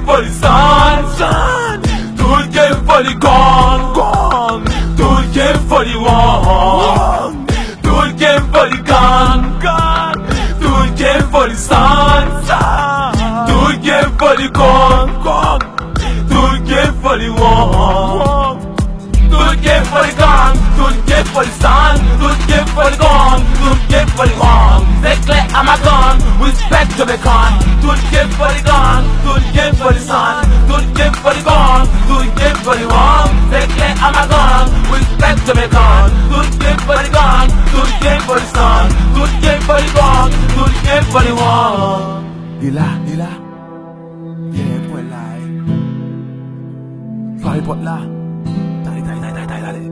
for the sun. Tout game for the gun. Tout game for the one. Tout game for the gun. Tout game for the sun. Tout game for the gun. Tout game for the one. Tout game for the gun. Tout game for the sun. Tout game for the gun. Tout game for the one. C'est clair à ma gun. Respect to the con. Tout game for the gun. Tout game for the sun. Tout game for the gun. Tout game for the one. C'est clair à ma gun. Respect to the con. Tout game for the gun. Tout game for the sun. Tout game for the gun. Tout game for the one. Dila. Yeah, boy, lie. Fly pot la. Dale.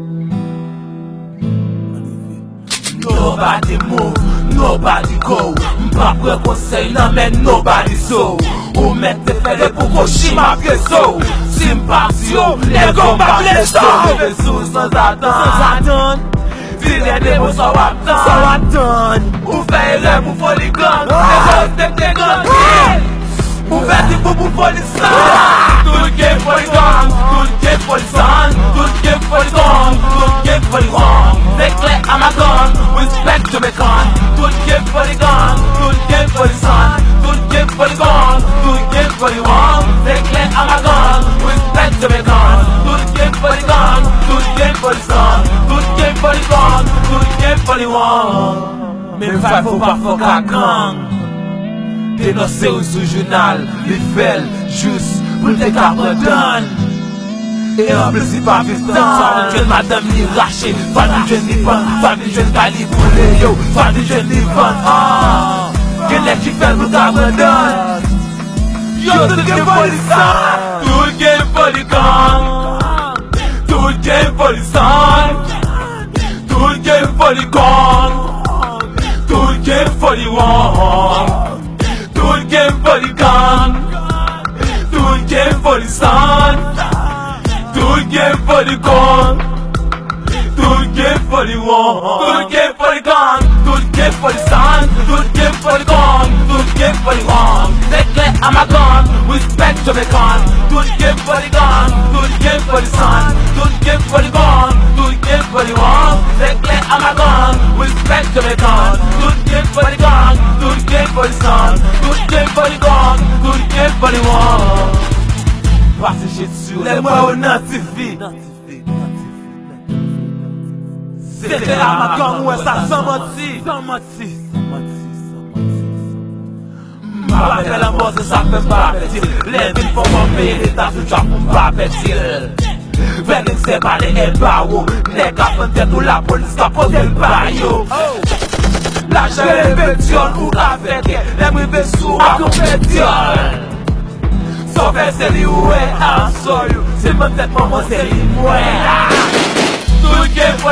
Nobody move, nobody go. M'pa pre conseil nan men nobody so. Ou met te fede pou koshi ma pieso. Si m'parti yo, le gon pa bleso. Leve sou sans attendre. Dile de mou sa wap tan. Ou feye le pou foli gang. Le gos te gun. Ou feti pou foli san. Tout game for the gang. Tout game for the sun. Tout game for the gang. Tout game for the wrong. C'est clair à ma gun. Respect to me con. Tout game for the gun. Tout game for the sun. Tout game for the gun. Tout game for the wrong. C'est clair à ma gun. Respect to me con. Tout game for the gun. Tout game for the sun. Tout game for the gun. Tout game for the wrong. Men fay faut pas fok a gang. Denonse ou sou journal. Li fel jous pou te ka pardon. Et en plus si pas vivant, soit jeune madame ni raché, soit jeune ni pan, soit jeune cali pour les yo, soit jeune ni van. Quel est qui fait pour t'abandonner? Yo, tout game for the sun, tout game for the gun, tout game for the sun, tout game for the gun, tout game for the one, tout game for the gun, tout game for the sun. Tout game for the gun. Tout game for the one. Tout game for the gun. Tout game for the sun. Tout game for the gun. Tout game for the one. C'est clair à ma gun. Respect to me con. Tout game for the gun. Tout game for the sun. Tout game for the gun. Tout game for the one. C'est clair à ma gun. Respect to me con. Tout game for the gun. Tout game for the sun. Tout game for the gun. Tout game for the one. Passe chez dessus, les mots au notifié. C'était à ma gang, ouais, ça sans mentir. Ma belle la mort, ça fait pas petit. Les villes font payer l'état sous job pour pas petit. Venez séparer et barreau. Les gars font tête ou la police va poser le barreau. L'argent est pétion ou la fête. Les brivés sous à compétition. So c'est lui ouais, I'm sorry. C'est mon tête pour moi, c'est lui ouais. Tout game